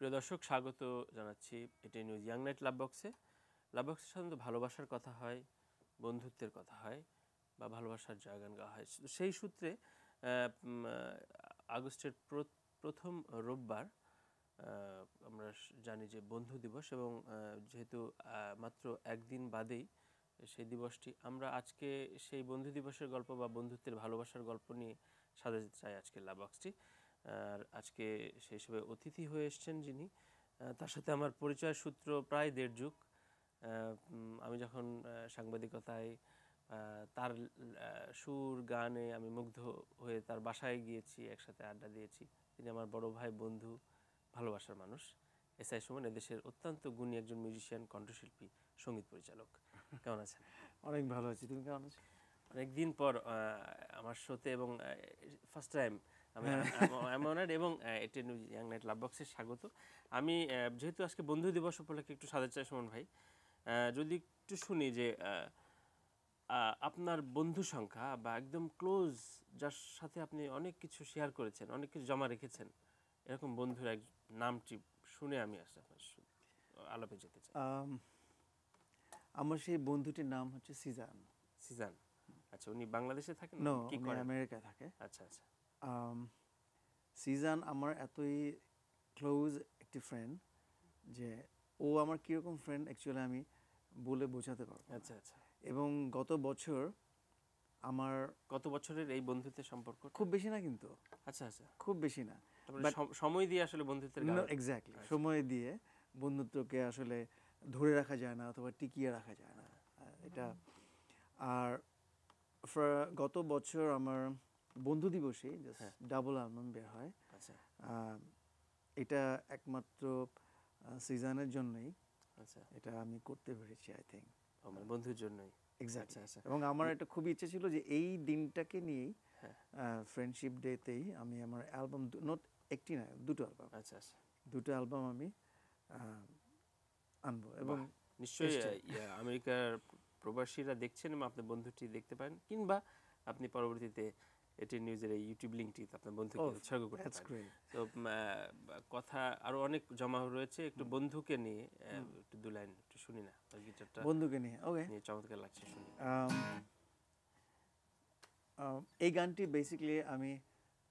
প্রিয় দর্শক, স্বাগত জানাচ্ছি এটি নিউজ ইয়াং নাইট লাভ বক্সে। লাভ বক্সে সাধারণত ভালোবাসার কথা হয়, বন্ধুত্বের কথা হয় বা ভালোবাসার জয়গান গাওয়া হয়। সেই সূত্রে আগস্টের প্রথম রোববার আমরা জানি যে বন্ধু দিবস, এবং যেহেতু মাত্র একদিন বাদেই সেই দিবসটি, আমরা আজকে সেই বন্ধু দিবসের গল্প বা বন্ধুত্বের ভালোবাসার গল্প নিয়ে সাজাতে চাই আজকের লাভ বক্সটি। আর আজকে সেই হিসেবে অতিথি হয়ে এসছেন যিনি, তার সাথে আমার পরিচয় সূত্র প্রায় 1.5 যুগ। আমি যখন সাংবাদিকতায় তার সুর গানে আমি মুগ্ধ হয়ে তার বাসায় গিয়েছি, একসাথে আড্ডা দিয়েছি। তিনি আমার বড় ভাই, বন্ধু, ভালোবাসার মানুষ। এসআই সুমন এদেশের অত্যন্ত গুণী একজন মিউজিশিয়ান, কণ্ঠশিল্পী, সঙ্গীত পরিচালক। কেমন আছেন? অনেক ভালো আছি, তুমি কেমন আছো? অনেকদিন পর আমার শোতে, এবং ফার্স্ট টাইম আমি অনার্ড, এবং এটি ইয়াং নাইট লাভ বক্সে স্বাগত। আমি যেহেতু আজকে বন্ধু দিবস উপলক্ষে একটু সাজাতে চাই সুমন ভাই, যদি একটু শুনি যে আপনার বন্ধু সংখ্যা বা একদম ক্লোজ, যার সাথে আপনি অনেক কিছু শেয়ার করেছেন, অনেক কিছু জমা রেখেছেন, এরকম বন্ধুর এক নামটি শুনে আমি আসলে আপনার আলাপে যেতে চাই। আমার সেই বন্ধুটির নাম হচ্ছে সিজান। সিজান, আচ্ছা, উনি বাংলাদেশে থাকেন? নো, কি উনি করেন? আমেরিকায় থাকে। আচ্ছা আচ্ছা। সিজান আমার এতই ক্লোজ একটি ফ্রেন্ড যে ও আমার কীরকম ফ্রেন্ড অ্যাকচুয়ালি আমি বলে বোঝাতে পারবো না। আচ্ছা আচ্ছা। এবং গত বছরের এই বন্ধুত্বের সম্পর্ক খুব বেশি না, কিন্তু আচ্ছা আচ্ছা, খুব বেশি না, বাট সময় দিয়ে আসলে বন্ধুত্বের এক্স্যাক্টলি সময় দিয়ে বন্ধুত্বকে আসলে ধরে রাখা যায় না অথবা টিকিয়ে রাখা যায় না এটা। আর গত বছর আমার বন্ধু দিবসে ডাবল অ্যালবাম বের হয়। আচ্ছা, এটা একমাত্র সিজনের জন্যই আচ্ছা, এটা আমি করতে পেরেছি, আই থিঙ্ক আমার বন্ধুর জন্যই। এক্স্যাক্টলি। এবং আমার একটা খুবই ইচ্ছে ছিল যে এই দিনটাকে নিয়েই, ফ্রেন্ডশিপ ডেতেই আমি আমার অ্যালবাম, নট একটি না, দুটো অ্যালবাম, আচ্ছা আচ্ছা, দুটো অ্যালবাম আমি আনবো। এবং নিশ্চয়ই আমেরিকার প্রবাসীরা দেখছেন এবং আপনার বন্ধুটি দেখতে পারেন, কিংবা আপনি পরবর্তীতে এটি নিউজের এই ইউটিউব লিঙ্কটি আপনার বন্ধুকে উৎসর্গ করতে পারেন। তো কথা আরো অনেক জমা রয়েছে, একটু বন্ধুকে নিয়ে একটু 2 লাইন একটু শুনি না, গিটারটা বন্ধুকে নিয়ে। ওকে, চমৎকার লাগছে, শুনি। এই গানটি বেসিক্যালি আমি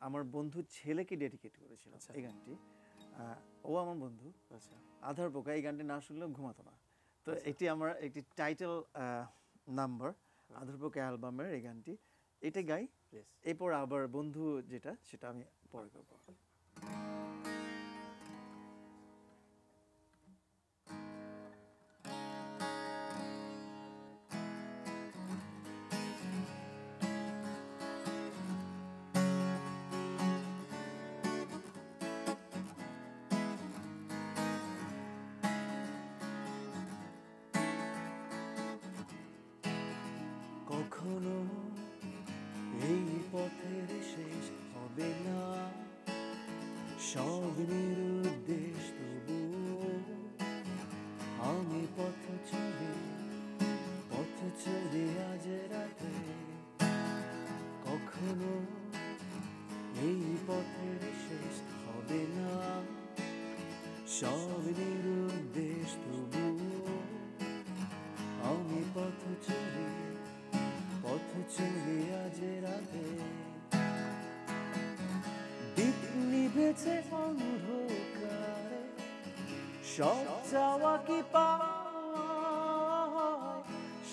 আমার বন্ধুর ছেলেকে ডেডিকেট করেছিলাম। এই গানটি ও আমার বন্ধু। আচ্ছা, আধার পোকা এই গানটি না শুনলেও ঘুমাতো না। তো এটি আমার একটি টাইটেল নাম্বার, আধার পোকা অ্যালবামের এই গানটি। এটা গাই, এরপর আবার বন্ধু যেটা সেটা আমি পরে করবো। কখনো এই পথের শেষ হবে না, সব নিরুদ্দেশ তবু আমি পথ চলি আজ রাতে। কখনো এই পথের শেষ হবে না, সব নিরুদ্দেশ তবু আমি পথ চলি আজ রাতে। দীপ নিভেছে অন্ধকারে, সব চাওয়া কি পায়,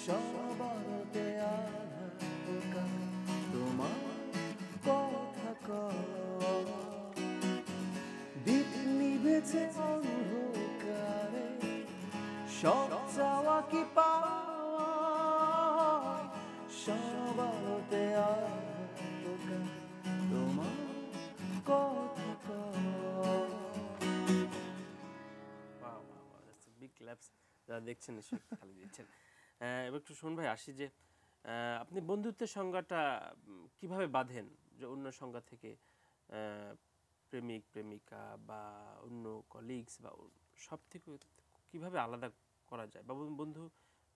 সবারতে আধার পোকা তোমার কথা কয়। দীপ নিভেছে অন্ধকারে, সব চাওয়া কি পায়, সবারতে আধার পোকা তোমার কথা কয়। বিগ ক্ল্যাপস যারা দেখছেন নিশ্চয়ই খালি দিচ্ছেন। এবার একটু শুন ভাই, আসি যে আপনি বন্ধুত্বের সংজ্ঞাটা কিভাবে বাঁধেন, যে অন্য সংজ্ঞা থেকে, প্রেমিক প্রেমিকা বা অন্য কলিগস বা সব থেকে কিভাবে আলাদা করা যায়, বা বন্ধু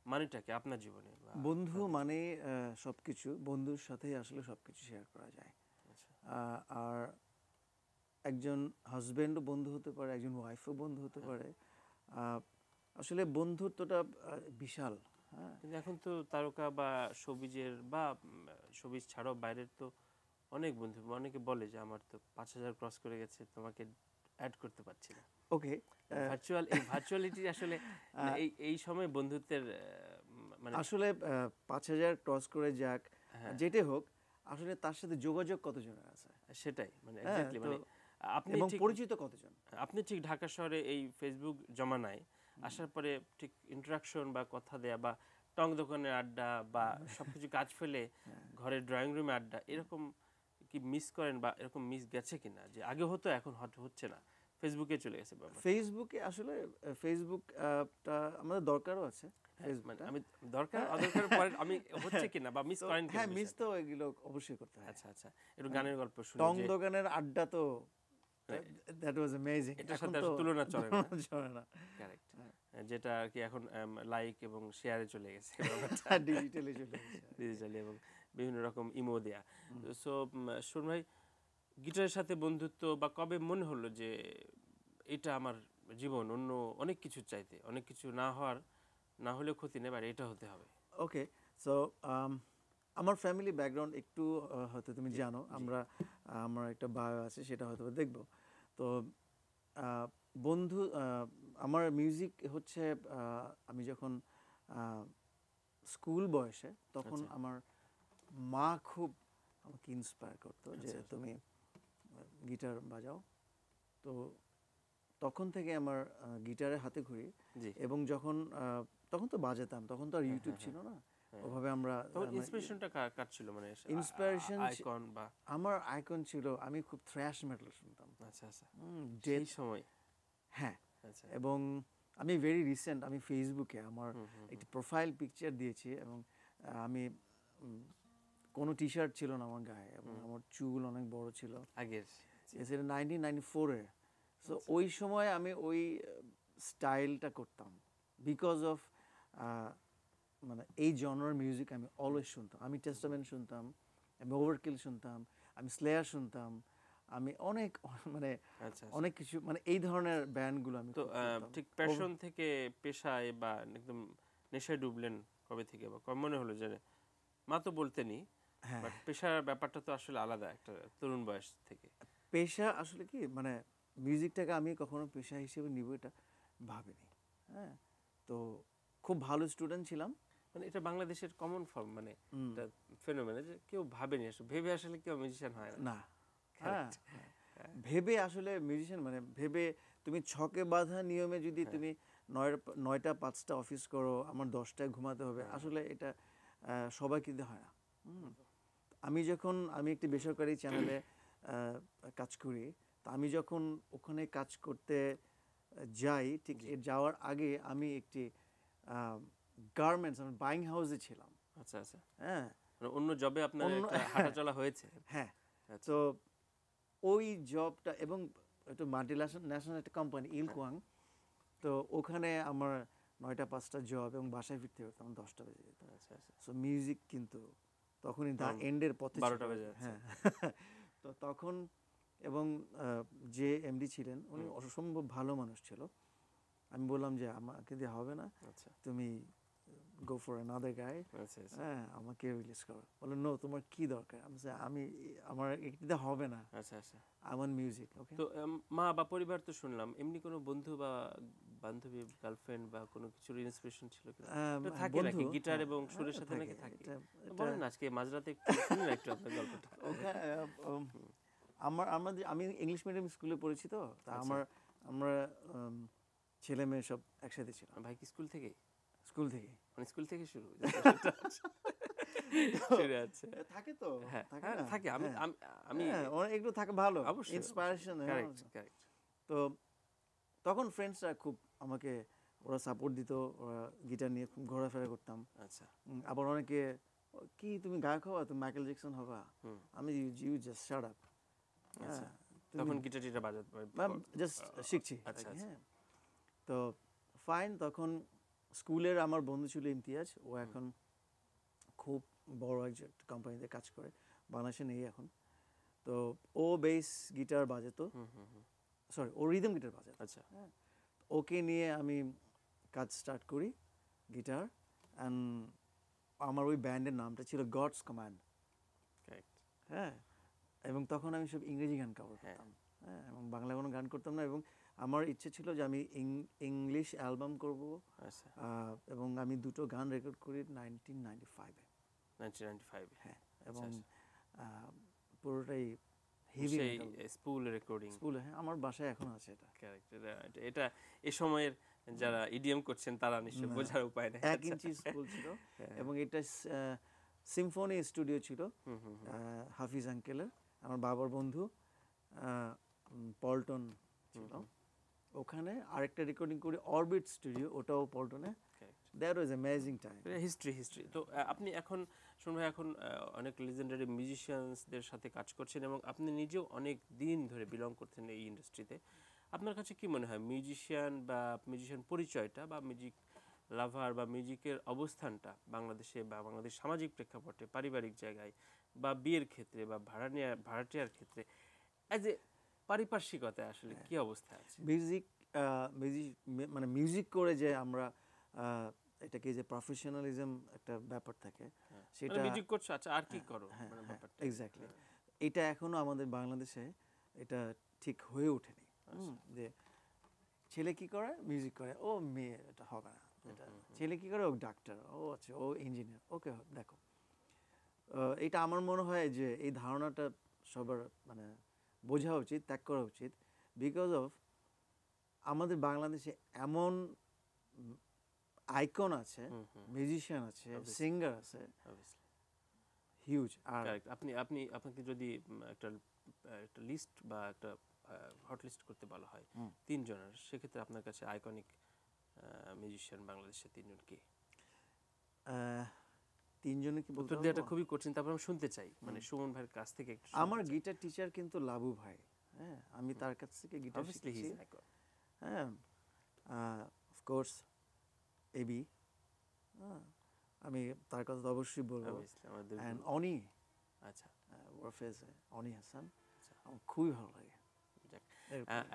মানেটাকে আপনার জীবনে? বন্ধু মানে সবকিছু, বন্ধুর সাথে আসলে সবকিছু শেয়ার করা যায়। আর একজন হাজব্যান্ডও বন্ধু হতে পারে, একজন ওয়াইফও বন্ধু হতে পারে। আহ, আসলে বন্ধুত্বটা বিশাল। হ্যাঁ, কিন্তু এখন তো তারকা বা শোবিজের বা শোবিজ ছাড়াও বাইরের তো অনেক বন্ধু, অনেকে বলে যে আমার তো 5,000 ক্রস করে গেছে, তোমাকে অ্যাড করতে পারছি না। ওকে। এই ভার্চুয়ালিটি আসলে মানে এই সময় বন্ধুত্বের মানে আসলে 5,000 ক্রস করে যাক, হ্যাঁ যেটাই হোক, আসলে তার সাথে যোগাযোগ কতজনের আছে? সেটাই মানে হ্যাঁ, এক্স্যাক্টলি তো মানে আপনি এবং ঠিক পরিচিত কতজন? আপনি ঠিক ঢাকা শহরে এই ফেসবুক জমানায় আসার পরে ঠিক ইন্টারাকশন বা কথা দেয়া বা টং দোকানের আড্ডা বা সবকিছু কাজ ফেলে ঘরের ড্রয়িং রুমে আড্ডা, এরকম কি মিস করেন বা এরকম মিস গেছে কিনা যে আগে হতো এখন হচ্ছে না, ফেসবুকে চলে গেছে ব্যাপার? ফেসবুকে আসলে ফেসবুক টা আমাদের দরকারও আছে। মানে ফেসবুকটা, আমি দরকার অদরকার পরে আমি হচ্ছে কিনা বা মিস তো করেন কিনা হ্যাঁ, মিস বিষয়টা? তো এগুলো অবশ্যই করতে হয়। আচ্ছা আচ্ছা, একটু গানের গল্প শুনি টং যে দোকানের আড্ডা তো হ্যাঁ, দ্যাট ওয়াজ অ্যামেজিং। এটার এখন সাথে তো আসলে তুলনা চলে না। চলে না, কারেক্ট, যেটা আর কি এখন লাইক এবং শেয়ারে চলে গেছে ব্যাপারটা ডিজিটালি চলে গেছে। ডিজিটালি এবং বিভিন্ন রকম ইমো দেয়া। সো সুর ভাই, গিটারের সাথে বন্ধুত্ব বা কবে মনে হলো যে এটা আমার জীবন, অন্য অনেক কিছু চাইতে, অনেক কিছু না হলেও ক্ষতি নেই, আর এটা হতে হবে? ওকে, সো আমার ফ্যামিলি ব্যাকগ্রাউন্ড একটু হয়তো তুমি জানো, আমার একটা বায়ো আছে, সেটা হয়তো দেখবো। তো আহ, বন্ধু, আমার মিউজিক হচ্ছে আমি যখন স্কুল বয়সে, তখন আচ্ছা আমার মা খুব আমাকে ইন্সপায়ার করতো যে আচ্ছা আচ্ছা। তুমি গিটার বাজাও। তো তখন থেকে আমার গিটারে হাতে ঘুরি। জি এবং যখন তখন তো বাজাতাম, তখন তো আর ইউটিউব ছিল না, ওভাবে আমরা তখন ইন্সপিরেশনটা কার ছিল, মানে ইন্সপিরেশন, আইকন বা? আমার আইকন ছিল, আমি খুব থ্র্যাশ মেটাল শুনতাম। আচ্ছা আচ্ছা, সেই ডেথ, সময়। হ্যাঁ। আচ্ছা এবং আমি ভেরি রিসেন্ট, আমি ফেসবুকে আমার একটি প্রোফাইল পিকচার দিয়েছি, এবং আমি কোনো টি শার্ট ছিল না আমার গায়ে, এবং আমার চুল অনেক বড় ছিল। আগের। সেটা 1994-এর। সো ওই সময় আমি ওই স্টাইলটা করতাম বিকজ অফ মানে এই জনরার মিউজিক আমি অলওয়েজ শুনতাম। আমি টেস্টামেন্ট শুনতাম, আমি ওভারকিল শুনতাম, আমি স্লেয়ার শুনতাম, আমি অনেক মানে আচ্ছা আচ্ছা। অনেক কিছু, মানে এই ধরনের ব্যান্ডগুলো আমি তো খুব শুনতাম। ঠিক প্যাশন থেকে পেশায় বা একদম নেশায় ডুবলেন কবে থেকে, বা কবে মনে হলো যে মা তো বলতেনই, হ্যাঁ, বাট পেশার ব্যাপারটা তো আসলে আলাদা একটা তরুণ বয়স থেকে। পেশা আসলে কি, মানে মিউজিকটাকে আমি কখনো পেশা হিসেবে নিব এটা ভাবিনি। হ্যাঁ, তো খুব ভালো স্টুডেন্ট ছিলাম। মানে এটা বাংলাদেশের কমন ফর্ম, মানে এটা ফেনোমেনা যে কেউ ভাবেনি, আসলে ভেবে আসলে কেউ মিউজিশিয়ান হয় না। না, হ্যাঁ, Correct. হ্যাঁ, ভেবে আসলে মিউজিশিয়ান, মানে ভেবে তুমি ছকে বাঁধা নিয়মে যদি তুমি 9টা 5টা অফিস করো, আমার 10টায় ঘুমাতে হবে, আসলে এটা সবাই কিন্তু হয় না। আমি একটি বেসরকারি চ্যানেলে কাজ করি, তো আমি যখন ওখানে কাজ করতে যাই, ঠিক এর যাওয়ার আগে আমি একটি গার্মেন্টস, আমি বাইং হাউসে ছিলাম। আচ্ছা আচ্ছা, হ্যাঁ, মানে অন্য জবে আপনার অন্য একটা হাঁটাচলা হয়েছে? হ্যাঁ, আচ্ছা তো ওই জবটা, এবং একটা মাল্টি ন্যাশনাল একটা কোম্পানি ইলকোয়াং, তো ওখানে আমার 9টা 5টা জব, এবং বাসায় ফিরতে হতো আমার 10টা বেজে যেত। আচ্ছা আচ্ছা, সো মিউজিক কিন্তু তখনই দা তখন এন্ডের পথে 12টা ছিল। বেজে যাচ্ছে। হ্যাঁ, তো তখন, এবং যে এমডি ছিলেন উনি অসম্ভব ভালো মানুষ ছিল। আমি বললাম যে আমাকে দিয়ে হবে না, আচ্ছা তুমি গো ফর অ্যানাদার গাই, আচ্ছা আচ্ছা হ্যাঁ, আমাকে রিলিজ করো। বললো নো, তোমার কি দরকার? আমি আমার এটিতে হবে না, আচ্ছা আচ্ছা। I want music. ওকে, তো মা বা পরিবার তো শুনলাম, এমনি কোনো বন্ধু বা বান্ধবী, গার্লফ্রেন্ড বা কোনো কিছুর ইন্সপিরেশন ছিল কিনা? এটা থাকে বন্ধু, নাকি গিটার হ্যাঁ, এবং সুরের হ্যাঁ, সাথে নাকি থাকে? এটা এটা বলেন না আজকে মাঝরাতে একটু শুনি না একটু আপনার গল্পটা। ওখানে আমি ইংলিশ মিডিয়াম স্কুলে পড়েছি, তো তা আচ্ছা, আমরা ছেলে মেয়ে সব একসাথে ছিলাম ভাই কি স্কুল থেকে? স্কুল থেকে। মানে স্কুল থেকে শুরু? শুরু আছে। থাকে তো, হ্যাঁ থাকে হ্যাঁ না, থাকে। আমি হ্যাঁ, আমি আমি হ্যাঁ, অনেক এগুলো থাকে, ভালো অবশ্যই ইন্সপিরেশন। Correct correct. তো তখন ফ্রেন্ডসরা খুব আমাকে, ওরা সাপোর্ট দিত, ওরা গিটার নিয়ে খুব ঘোরাফেরা করতাম। আচ্ছা আবার অনেকে, কি তুমি গায়ক হবা, তুমি মাইকেল জ্যাকসন হবা? আমি, ইউ জাস্ট শাট আপ, আচ্ছা। তুমি তখন গিটার টিটা বাজাতে জাস্ট শিখছি। আচ্ছা আচ্ছা। হ্যাঁ, তো ফাইন, তখন স্কুলের আমার বন্ধু ছিল ইমতিয়াজ, ও এখন খুব বড় একটা কোম্পানিতে কাজ করে, বাংলাদেশে নেই এখন। তো ও বেস গিটার বাজাতো, সরি ও রিদম গিটার বাজাতো। আচ্ছা। হ্যাঁ, ওকে নিয়ে আমি কাজ স্টার্ট করি গিটার, অ্যান্ড আমার ওই ব্যান্ডের নামটা ছিল গডস কমান্ড। কারেক্ট। হ্যাঁ, এবং তখন আমি সব ইংরেজি গান কভার করতাম, হ্যাঁ, এবং বাংলা কোনো গান করতাম না। এবং আমার ইচ্ছে ছিল যে আমি ইংলিশ অ্যালবাম করব, আচ্ছা। এবং আমি দুটো গান রেকর্ড করি 1995-এ। 1995 হ্যাঁ, আচ্ছা, এবং আচ্ছা। পুরোটাই হেভি সেই মেটাল স্পুল রেকর্ডিং। স্কুলে। হ্যাঁ, আমার বাসায় এখন আছে এটা। কারেক্ট। এটা এ সময়ের যারা ইডিএম করছেন তারা নিশ্চয়ই না, বোঝার উপায় নেই। 1 আচ্ছা। ইঞ্চি স্কুল ছিল, হ্যাঁ। এবং এটা সিম্ফনি স্টুডিও ছিল, হাফিজ আঙ্কেলের, আমার বাবার বন্ধু, পল্টন ছিল। ওখানে আরেকটা রেকর্ডিং করি অরবিট স্টুডিও, ওটাও পল্টনে। That was amazing time. History. তো আপনি এখন শুনুন ভাই, এখন অনেক লিজেন্ডারি মিউজিশিয়ানসদের সাথে কাজ করছেন এবং আপনি নিজেও অনেক দিন ধরে বিলং করছেন এই ইন্ডাস্ট্রিতে। আপনার কাছে কি মনে হয় মিউজিশিয়ান পরিচয়টা বা মিউজিক লাভার বা মিউজিকের অবস্থানটা বাংলাদেশে বা বাংলাদেশ সামাজিক প্রেক্ষাপটে, পারিবারিক জায়গায় বা বিয়ের ক্ষেত্রে বা ভাড়াটিয়ার ক্ষেত্রে অ্যাজ এ পারিপার্শ্বিকতায় আসলে কি অবস্থা আছে? মানে মিউজিক করে যে আমরা এটাকে যে প্রফেশনালিজম একটা ব্যাপার থাকে, সেটা মিউজিক করছো, আচ্ছা আর কি করো, মানে ব্যাপারটা এক্স্যাক্টলি এটা এখনো আমাদের বাংলাদেশে এটা ঠিক হয়ে ওঠেনি। যে ছেলে কি করে, মিউজিক করে, ও মেয়ে এটা হবে না, এটা ছেলে কি করে, ও ডাক্তার, ও আচ্ছা ও ইঞ্জিনিয়ার, ওকে দেখো। এটা আমার মনে হয় যে এই ধারণাটা সবার মানে বোঝা উচিত, ত্যাগ করা উচিত। বিকজ অফ আমাদের বাংলাদেশে এমন আইকন আছে, মিউজিশিয়ান আছে, সিঙ্গার আছে, হিউজ। আর আপনাকে যদি একটা লিস্ট বা একটা হট লিস্ট করতে বলা হয় তিনজনের, সেক্ষেত্রে আপনার কাছে আইকনিক মিউজিশিয়ান বাংলাদেশের তিনজন কে? তিনজনে কি বলতে উত্তর দেওয়াটা খুবই কঠিন, তারপর আমি শুনতে চাই মানে সুমন ভাইয়ের কাছ থেকে একটু। আমার গিটার টিচার কিন্তু লাবু ভাই, হ্যাঁ, আমি তার কাছ থেকে গিটার শিখেছি। হ্যাঁ, অফকোর্স এবি, আমি তার কথা তো অবশ্যই বলবো। অ্যান্ড অনি, আচ্ছা, ওরফেজ অনি হাসান, আমার খুবই ভালো লাগে।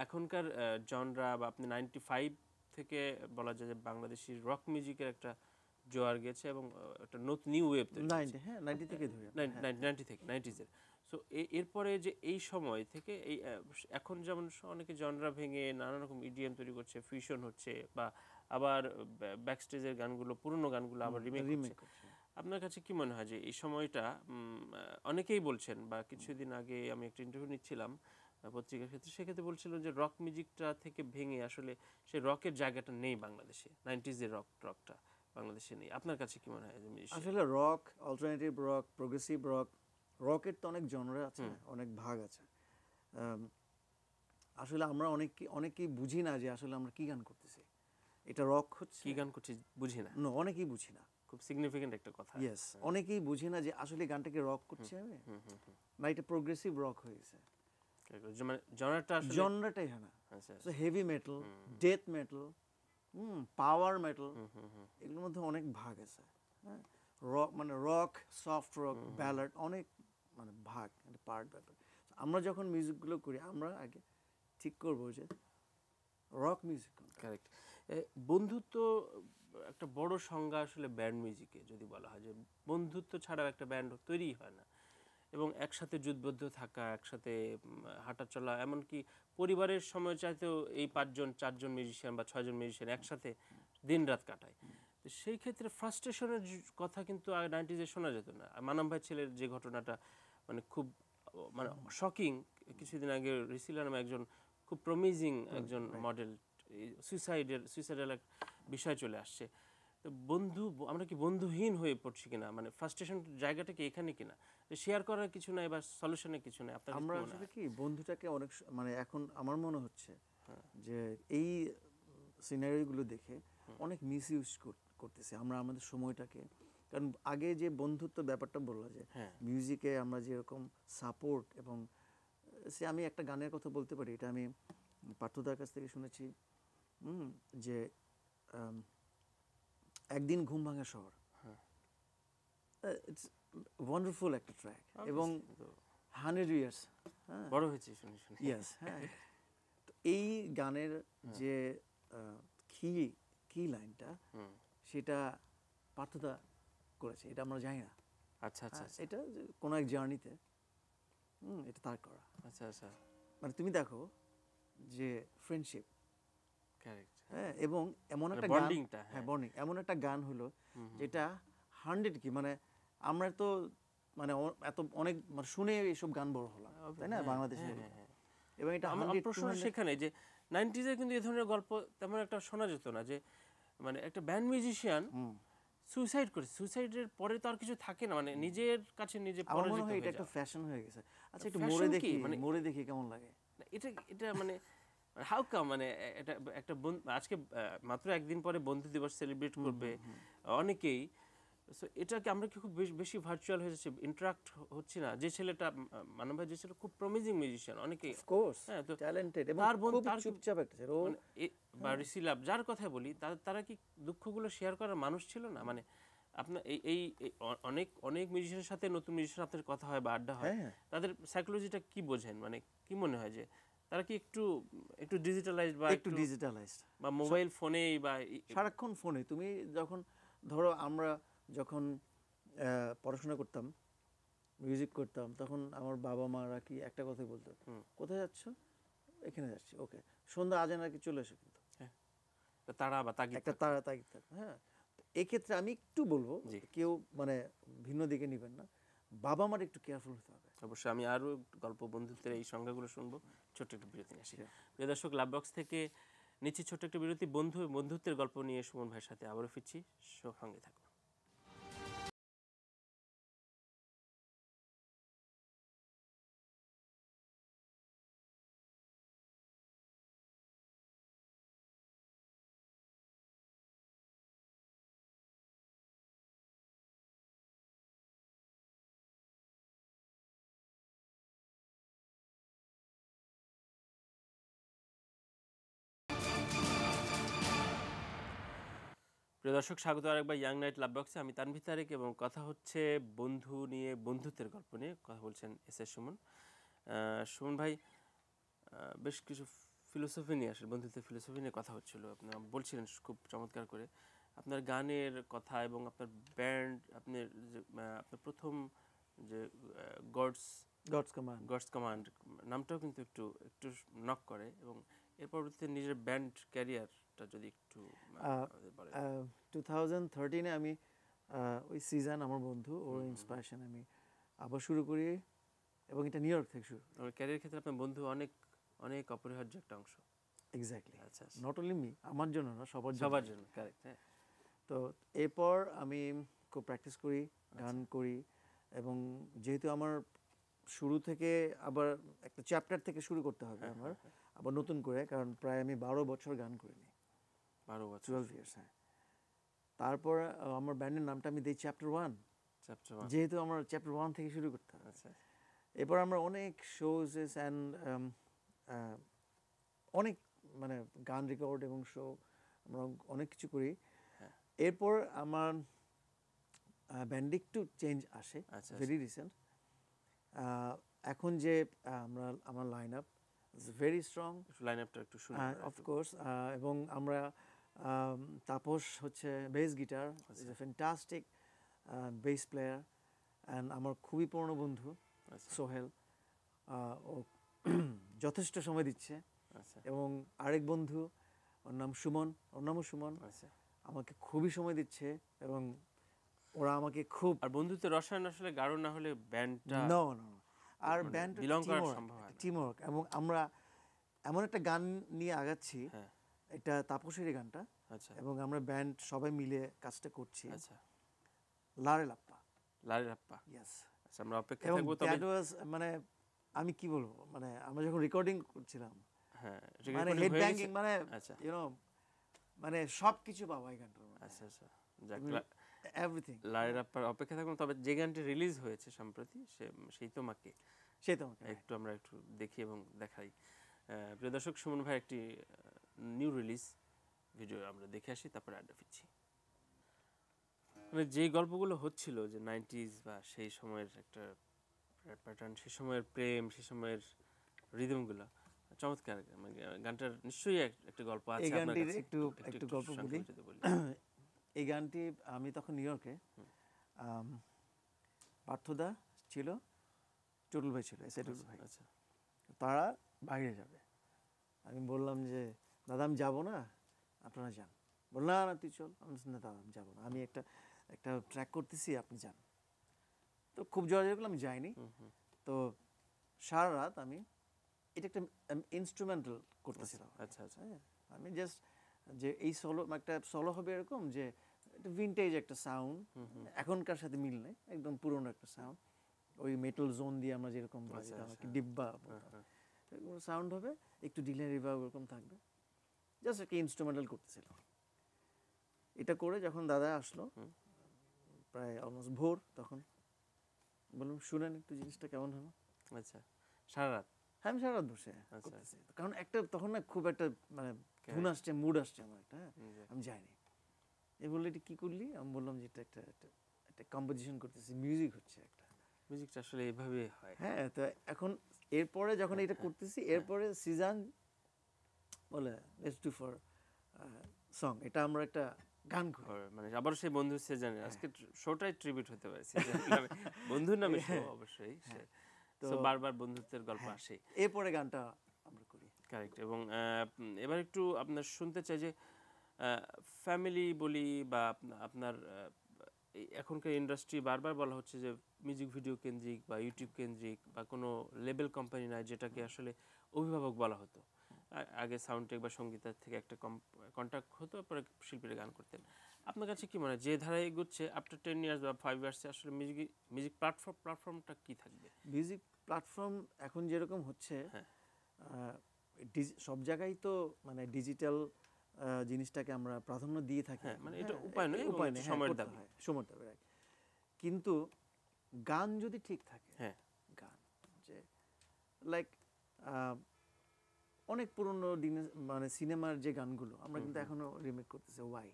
এখনকার জনরা বা আপনি 95 থেকে বলা যায় যে বাংলাদেশি রক মিউজিকের একটা জোয়ার গেছে এবং একটা নতুন নিউ ওয়েভ তৈরি হয়েছে। 90 থেকে ধরে 90 থেকে 90s-এর। সো এরপরে যে এই সময় থেকে এই এখন যেমন অনেকে জনরা ভেঙে নানা রকম ইডিএম তৈরি করছে, ফিউশন হচ্ছে, বা আবার ব্যাকস্টেজের গানগুলো, পুরনো গানগুলো আবার রিমেক করছে। আপনার কাছে কি মনে হয় যে এই সময়টা, অনেকেই বলছেন, বা কিছুদিন আগে আমি একটা ইন্টারভিউ নিচ্ছিলাম পত্রিকার ক্ষেত্রে, সেক্ষেত্রে বলছিল যে রক মিউজিকটা থেকে ভেঙে আসলে সেই রকের জায়গাটা নেই বাংলাদেশে, 90s-এর রকটা বাংলাদেশে নেই। আপনার কাছে কি মনে হয়? আসলে rock, alternative rock, progressive rock, রকের তো অনেক জনরা আছে, অনেক ভাগ আছে। আসলে আমরা অনেকেই বুঝি না যে আসলে আমরা কি গান করতেছি, এটা রক হচ্ছে, কি গান করছি বুঝি না। অনেকেই বুঝি না। খুব সিগনিফিকেন্ট একটা কথা। ইয়েস, অনেকেই বুঝি না যে আসলে গানটাকে রক করছি আমি, না এটা প্রোগ্রেসিভ রক হয়ে গেছে, মানে জনরাটাই হয় না। So heavy metal, death metal, power metal, এগুলোর মধ্যে অনেক ভাগ আছে। হ্যাঁ, রক মানে রক, সফট রক, ব্যালাড, অনেক মানে ভাগ, পার্ট ব্যাপার। আমরা যখন মিউজিকগুলো করি, আমরা আগে ঠিক করবো যে রক মিউজিক। কারেক্ট। বন্ধুত্ব একটা বড় সংজ্ঞা আসলে ব্যান্ড মিউজিকে যদি বলা হয়, যে বন্ধুত্ব ছাড়াও একটা ব্যান্ড তৈরি হয় না, এবং একসাথে যুদ্ধবদ্ধ থাকা, একসাথে হাঁটা চলা, এমনকি পরিবারের সময় চাইতেও এই 5জন 4জন মিউজিশিয়ান বা 6জন মিউজিশিয়ান একসাথে দিন রাত কাটায়। তো সেই ক্ষেত্রে ফ্রাস্ট্রেশনের কথা কিন্তু 90s-এ শোনা যেত না। মানাম ভাই ছেলের যে ঘটনাটা মানে খুব মানে শকিং, কিছুদিন আগে রিসিলা নামে একজন খুব প্রমিজিং একজন মডেল সুইসাইডাল এক বিষয় চলে আসছে। তো আমরা কি বন্ধুহীন হয়ে পড়ছি কিনা, মানে ফ্রাস্ট্রেশন জায়গাটা কি এখানে কিনা, শেয়ার করার কিছু নাই বা সলিউশনের কিছু নাই? আপনার আমরা আসলে কি বন্ধুটাকে অনেক মানে এখন আমার মনে হচ্ছে যে এই সিনারিওগুলো দেখে অনেক মিসইউজ করতেছে আমরা আমাদের সময়টাকে। কারণ আগে যে বন্ধুত্ব ব্যাপারটা বললো যে মিউজিকে আমরা যেরকম সাপোর্ট, এবং সে আমি একটা গানের কথা বলতে পারি, এটা আমি পার্থদার কাছ থেকে শুনেছি, যে একদিন ঘুম ভাঙা শহর, ইটস ওয়ান্ডারফুল একটা ট্র্যাক, এবং 100 ইয়ার্স। হ্যাঁ, বড় হয়েছে শুনে শুনে। ইয়েস, হ্যাঁ। তো এই গানের যে কি কি লাইনটা, হুম, সেটা পার্থদা করেছে, এটা আমরা জানি না। আচ্ছা আচ্ছা আচ্ছা এটা যে কোনো এক জার্নিতে, এটা তার করা। আচ্ছা আচ্ছা, মানে তুমি দেখো যে ফ্রেন্ডশিপ, কারেক্ট, হ্যাঁ, এবং এমন মানে একটা গান, বন্ডিংটা, হ্যাঁ বন্ডিং, এমন একটা গান হলো যেটা 100 কি মানে আমরা তো মানে এত অনেক মানে শুনে এইসব গান বড় হলাম, তাই না, বাংলাদেশে। এবং এটা আমার 100 প্রশ্ন 200 সেখানে যে 90s কিন্তু এই ধরনের গল্প তেমন একটা শোনা যেত না, যে মানে একটা ব্যান্ড মিউজিশিয়ান সুইসাইড করেছে, সুইসাইডের পরে তো আর কিছু থাকে না, মানে নিজের কাছে নিজে আমার মনে পরাজিত হয় এটা হয়ে একটা যাওয়া। ফ্যাশন হয়ে গেছে। আচ্ছা, একটু Fashion মরে কি? দেখি, মানে মরে দেখি কেমন লাগে। না, এটা এটা মানে হাউ কাম, মানে এটা একটা আজকে মাত্র একদিন পরে বন্ধু দিবস সেলিব্রেট করবে অনেকেই, সো এটাকে আমরা কি খুব বেশি ভার্চুয়াল হয়ে যাচ্ছে, ইন্টারাক্ট হচ্ছে না। যে ছেলেটা মানব ভাই, যে ছেলে খুব প্রমিজিং মিউজিশিয়ান, অনেকেই, অফ কোর্স হ্যাঁ, তো ট্যালেন্টেড এবং তার বোন, খুব তার চুপচাপ একটা ছেলে ও, মানে বা রিসিলাভ যার কথা বলি, তারা কি দুঃখগুলো শেয়ার করার মানুষ ছিল না? মানে আপনার এই অনেক অনেক মিউজিশিয়ানের সাথে নতুন মিউজিশিয়ান আপনার কথা হয় বা আড্ডা হয়, হ্যাঁ, তাদের সাইকোলজিটা কি বোঝেন? মানে কি মনে হয় যে তারা কি একটু একটু ডিজিটালাইজড বা একটু ডিজিটালাইজড, বা মোবাইল ফোনেই বা সারাক্ষণ ফোনে। তুমি যখন ধরো আমরা যখন পড়াশোনা করতাম, মিউজিক করতাম, তখন আমার বাবা মারা কি একটা কথাই বলতো, কোথায় যাচ্ছ, এখানে যাচ্ছি, ওকে, সন্ধ্যা আজান আর কি চলে এসো, কিন্তু তারা বা তাগিদ একটা তাড়া তাগিদ থাকতো। হ্যাঁ, তো এক্ষেত্রে আমি একটু বলবো, জি। কেউ মানে ভিন্ন দিকে নেবেন না, বাবা মার একটু কেয়ারফুল হতে হবে। অবশ্যই আমি আরও গল্প বন্ধুত্বের এই সংজ্ঞাগুলো শুনবো। ছোট্ট একটা বিরতি নিয়ে আসি। প্রিয় দর্শক, লাভ বক্স থেকে নিচ্ছি ছোট্ট একটা বিরতি। বন্ধুত্বের গল্প নিয়ে সুমন ভাইয়ের সাথে আবারও ফিরছি, সঙ্গে থাকুন। প্রিয় দর্শক, স্বাগত আরেকবার ইয়াং নাইট লাভ বক্সে। আমি তানভীর তারেক এবং কথা হচ্ছে বন্ধু নিয়ে, বন্ধুত্বের গল্প নিয়ে কথা বলছেন এস এস সুমন। সুমন ভাই, বেশ কিছু ফিলোসফি নিয়ে আসেন, বন্ধুত্বের ফিলোসফি নিয়ে কথা হচ্ছিল। আপনি বলছিলেন খুব চমৎকার করে আপনার গানের কথা এবং আপনার ব্যান্ড, আপনার যে আপনার প্রথম যে গডস গডস কমান্ড নামটাও কিন্তু একটু একটু নক করে, এবং এর পরবর্তীতে নিজের ব্যান্ড ক্যারিয়ারটা যদি একটু বলেন। 2013-এ আমি ওই সিজন, আমার বন্ধু, ওর ইন্সপিরেশন আমি আবার শুরু করি, এবং এটা নিউ ইয়র্ক থেকে শুরু। আমার ক্যারিয়ার ক্ষেত্রে আপনার বন্ধু অনেক অনেক অপরিহার্য একটা অংশ। এক্স্যাক্টলি, আচ্ছা, নট অনলি মি, আমার জন্য না, সবার সবার জন্য, কারেক্ট, হ্যাঁ। তো এরপর আমি খুব প্র্যাকটিস করি, গান করি, এবং যেহেতু আমার শুরু থেকে আবার একটা চ্যাপ্টার থেকে শুরু করতে হবে আমার, আবার নতুন করে, কারণ প্রায় আমি 12 বছর গান করিনি। 12 বছর, 12 ইয়ার্স, হ্যাঁ। তারপর আমার ব্যান্ডের নামটা আমি দিই চ্যাপ্টার 1, যেহেতু আমার চ্যাপ্টার 1 থেকে শুরু করতে হবে। আচ্ছা, এরপর আমরা অনেক শোজেস অ্যান্ড অনেক মানে গান রেকর্ড এবং শো, আমরা অনেক কিছু করি। এরপর আমার ব্যান্ডে একটু চেঞ্জ আসে, ভেরি রিসেন্ট। এখন যে আমার line up is very strong, line আপটা একটু শুনি অফকোর্স, এবং আমরা তাপস হচ্ছে bass guitar, is a fantastic base player, and আমার খুবই পুরনো বন্ধু সোহেল, ও যথেষ্ট সময় দিচ্ছে। এবং আরেক বন্ধু, ওর নাম সুমন, ওর নামও সুমন, আমাকে খুবই সময় দিচ্ছে, এবং ওরা আমাকে খুব, আর বন্ধুত্বের রসায়ন আসলে গাঢ় না হলে ব্যান্ডটা নো নো, আর ব্যান্ড বিলং করা সম্ভব হয় না। টিমওয়ার্ক, এবং আমরা এমন একটা গান নিয়ে আগাচ্ছি, এটা তাপসেরই গানটা, এবং আমরা ব্যান্ড সবাই মিলে কাজটা করছি। আচ্ছা, লারে লাপ্পা, লারে লাপ্পা, ইয়েস। আচ্ছা, আমরা অপেক্ষা থাকবো। তবে দ্যাট ওয়াজ, মানে আমি কি বলবো, মানে আমরা যখন রেকর্ডিং করছিলাম, হ্যাঁ, মানে হেড ব্যাঙ্গিং, মানে ইউ নো, মানে সবকিছু পাওয়া এই গানটার মধ্যে। আচ্ছা আচ্ছা, যাক, এভরিথিং। লারে লাপ্পার অপেক্ষা থাকবো। তবে যে গানটি রিলিজ হয়েছে সম্প্রতি, সেই তোমাকে একটু আমরা একটু দেখি এবং দেখাই। প্রিয় দর্শক, সুমন ভাই একটি নিউ রিলিজ ভিডিও আমরা দেখে আসি, তারপরে আড্ডা ফিরছি। মানে যে গল্পগুলো হচ্ছিল যে 90s বা সেই সময়ের একটা প্যাটার্ন, সে সময়ের প্রেম, সে সময়ের রিদমগুলো চমৎকার। মানে গানটার নিশ্চয়ই একটা গল্প এই আছে আপনার গানটির কাছে, একটু গল্প বলি। সংক্ষেপে যদি বলি। এই গানটি আমি তখন নিউ ইয়র্কে, পার্থদা ছিল, টুটুল ভাই ছিল, এসে টুটুল ভাই, আচ্ছা তারা বাইরে যাবে। আমি বললাম যে দাদা আমি যাবো না, আপনারা যান। বললাম না না তুই চল। আমি বলছি, না দাদা আমি যাবো না, আমি একটা ট্র্যাক করতেছি, আপনি যান। তো খুব জোরাজোরি করলাম, আমি যাইনি। তো সারা রাত আমি এটা একটা ইনস্ট্রুমেন্টাল করতেছিলাম। আচ্ছা আচ্ছা হ্যাঁ, আমি জাস্ট যে এই সোলো, একটা সোলো হবে এরকম যে একটা ভিনটেজ একটা সাউন্ড, এখনকার সাথে মিল নেই, একদম পুরনো একটা সাউন্ড, ওই মেটাল জোন দিয়ে আমরা যেরকম বাজাতাম, কি ডিব্বা সাউন্ড হবে, একটু ডিলে রিভার্ব এরকম থাকবে, জাস্ট একটা ইনস্ট্রুমেন্টাল করতেছিলাম। এটা করে যখন দাদা আসলো, প্রায় অলমোস্ট ভোর, তখন বললাম শুনেন একটু জিনিসটা কেমন হলো। আচ্ছা, সারা রাত? হ্যাঁ, আমি সারা রাত বসে করতেছি, কারণ একটা তখন না খুব একটা মানে ধুন আসছে, মুড আসছে আমার একটা। হ্যাঁ, আমি যাইনি। এ বললো এটা কি করলি? আমি বললাম যে এটা একটা কম্পোজিশন করতেছি, মিউজিক হচ্ছে একটা। মিউজিকটা আসলে এইভাবে হয়। হ্যাঁ, তো এখন এরপরে যখন এটা করতেছি, এরপরে সিজান বলে লেটস ডু ফর সং, এটা আমরা একটা গান করি। মানে আবার সেই বন্ধু সেজানের আজকে শোটাই ট্রিবিউট হতে পারে সেজান নামে, বন্ধুর নামে শো অবশ্যই। তো বারবার বন্ধুত্বের গল্প আসে, এরপরে গানটা আমরা করি। কারেক্ট। এবং এবার একটু আপনার শুনতে চাই যে ফ্যামিলি বলি বা আপনার এখনকার ইন্ডাস্ট্রি বারবার বলা হচ্ছে যে মিউজিক ভিডিও কেন্দ্রিক বা ইউটিউব কেন্দ্রিক বা কোনো লেবেল কোম্পানি নাই, যেটাকে আসলে অভিভাবক বলা হতো। আগে সাউন্ডটেক বা সঙ্গীতার থেকে একটা কন্ট্যাক্ট হতো, পরে শিল্পীরা গান করতেন। আপনার কাছে কি মনে হয় যে ধারায় এগোচ্ছে আফটার 10 ইয়ার্স বা 5 ইয়ার্সে আসলে মিউজিক প্ল্যাটফর্মটা কি থাকবে? মিউজিক প্ল্যাটফর্ম এখন যেরকম হচ্ছে, সব জায়গায় তো মানে ডিজিটাল জিনিসটাকে আমরা প্রাধান্য দিয়ে থাকি। মানে এটা উপায় নয়, সময়ের দাবি। কিন্তু গান যদি ঠিক থাকে, গান যে লাইক অনেক পুরনো দিনে মানে সিনেমার যে গানগুলো আমরা কিন্তু এখনো রিমেক করতেছি। ওয়াই?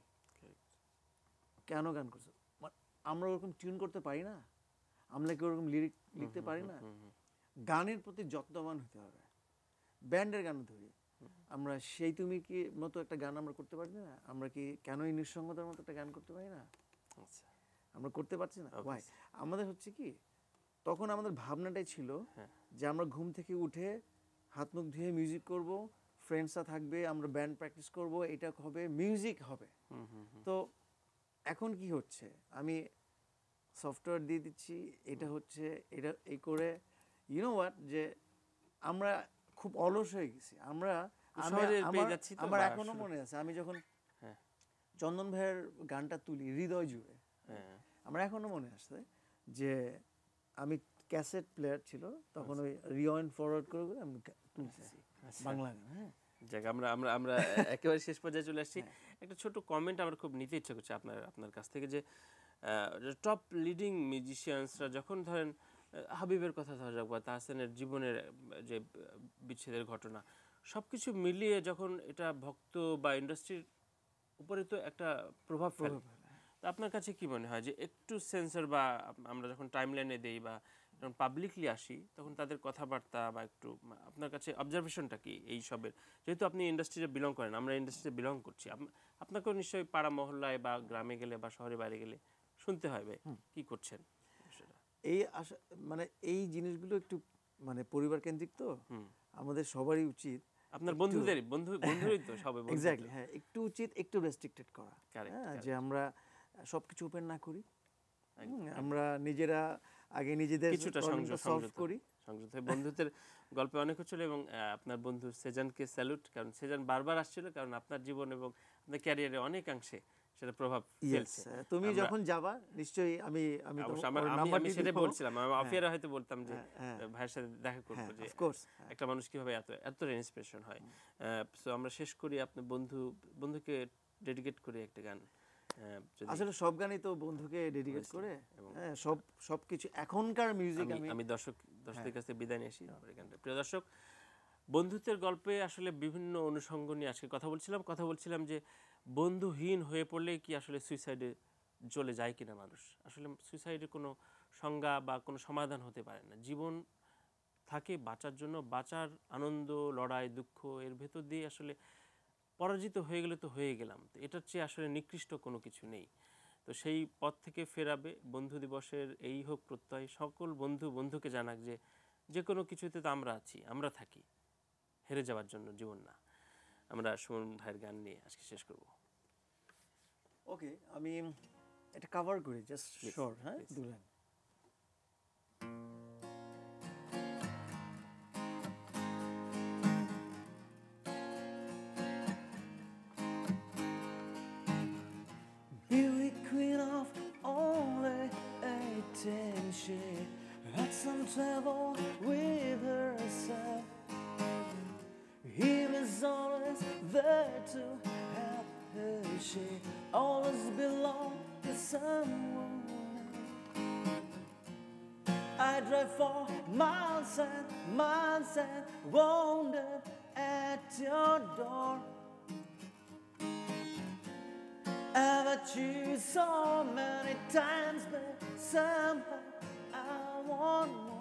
কেন গান করছে? আমরা ওরকম টিউন করতে পারি না, আমরা কি ওরকম লিরিক লিখতে পারি না? গানের প্রতি যত্নবান হতে হবে। ব্যান্ডের গান ধরি, আমরা সেই তুমি কি মতো একটা গান আমরা করতে পারি না? আমরা কি কেনই নিঃসঙ্গতার মতো একটা গান করতে পারি না? আমরা করতে পারছি না। ওয়াই? আমাদের হচ্ছে কি, তখন আমাদের ভাবনাটাই ছিল যে আমরা ঘুম থেকে উঠে হাত মুখ ধুয়ে মিউজিক করব, ফ্রেন্ডসরা থাকবে, আমরা ব্যান্ড প্র্যাকটিস করব, এটা হবে মিউজিক হবে। তো এখন কি হচ্ছে, আমি সফটওয়্যার দিয়ে দিচ্ছি, এটা হচ্ছে, এটা এই করে ইউনো হোয়াট, যে আমরা খুব অলস হয়ে গেছি। আমার এখনো মনে আছে, আমি যখন চন্দন ভাইয়ের গানটা তুলি হৃদয় জুড়ে, আমার এখনো মনে আছে যে আমি ক্যাসেট প্লেয়ার ছিল তখন, ওই রিওয়াইন্ড ফরওয়ার্ড করে আমি তুলতেছি বাংলা গান। হ্যাঁ, যাক, আমরা একেবারে শেষ পর্যায়ে চলে আসছি। একটা ছোট কমেন্ট আমার খুব নিতে ইচ্ছা করছে আপনার কাছ থেকে, যে টপ লিডিং মিউজিশিয়ানসরা যখন ধরেন হাবিবের কথা ধরা যাক বা তাহসানের জীবনের যে বিচ্ছেদের ঘটনা, সব কিছু মিলিয়ে যখন এটা ভক্ত বা ইন্ডাস্ট্রির উপরে তো একটা প্রভাব ফেলে, তো আপনার কাছে কি মনে হয় যে একটু সেন্সর বা আমরা যখন টাইমলাইনে দেই বা যখন পাবলিকলি আসি তখন তাদের কথাবার্তা বা একটু, আপনার কাছে অবজারভেশনটা কি এই সবের? যেহেতু আপনি ইন্ডাস্ট্রিতে বিলং করেন, আমরা ইন্ডাস্ট্রিতে বিলং করছি, আপনাকেও নিশ্চয়ই পাড়া মহল্লায় বা গ্রামে গেলে বা শহরে বাইরে গেলে শুনতে হবে কি করছেন সেটা। এই মানে এই জিনিসগুলো একটু মানে পরিবার কেন্দ্রিক, তো আমাদের সবারই উচিত, আপনার বন্ধুরই তো সবাই এক্স্যাক্টলি, হ্যাঁ, একটু উচিত একটু রেস্ট্রিক্টেড করা, যে আমরা সবকিছু ওপেন না করি, আমরা নিজেরা আগে নিজেদের কিছুটা সলভ করি, সংযত হয়ে। বন্ধুত্বের গল্পে অনেক হচ্ছিল এবং আপনার বন্ধু সেজানকে স্যালুট, কারণ সেজান বারবার আসছিল, কারণ আপনার জীবন এবং আপনার ক্যারিয়ারে অনেকাংশে সেটা প্রভাব ফেলছে। তুমি যখন যাবা নিশ্চয়ই আমি আমি সেটা বলছিলাম, আমি অফিয়ারে হয়তো বলতাম যে ভাইয়ের সাথে দেখা করবো, যে একটা মানুষ কিভাবে এত ইন্সপিরেশন হয়। সো আমরা শেষ করি আপনার বন্ধুকে ডেডিকেট করি একটা গান। আসলে সব গানই তো বন্ধুকে ডেডিকেট করে, সবকিছু এখনকার মিউজিক। আমি দর্শকদের কাছে বিদায় নিয়ে আসি গানটা। প্রিয় দর্শক, বন্ধুত্বের গল্পে আসলে বিভিন্ন অনুষঙ্গ নিয়ে আজকে কথা বলছিলাম যে বন্ধুহীন হয়ে পড়লে কি আসলে সুইসাইডে চলে যায় কিনা মানুষ, আসলে সুইসাইডের কোনো সংজ্ঞা বা কোনো সমাধান হতে পারে না। জীবন থাকে বাঁচার জন্য, বাঁচার আনন্দ, লড়াই, দুঃখ এর ভেতর দিয়ে আসলে পরাজিত হয়ে গেলে তো হয়ে গেলাম, তো এটার চেয়ে আসলে নিকৃষ্ট কোনো কিছু নেই। তো সেই পথ থেকে ফেরাবে বন্ধু দিবসের এই হোক প্রত্যয়, সকল বন্ধু বন্ধুকে জানাক যে যে কোনো কিছুতে তো আমরা আছি, আমরা থাকি, হেরে যাওয়ার জন্য জীবন না। আমরা সুমন ভাইয়ের গান নিয়ে আজকে শেষ করব। ওকে, আমি এটা কভার করি জাস্ট Please, শর্ট, হ্যাঁ, please. 2 line. Beauty queen of only 18, she had some trouble with herself. He was always there to help her. She always belonged to someone else. I drive for miles and miles and wandered at your door. I've met you so many times, but somehow I want more.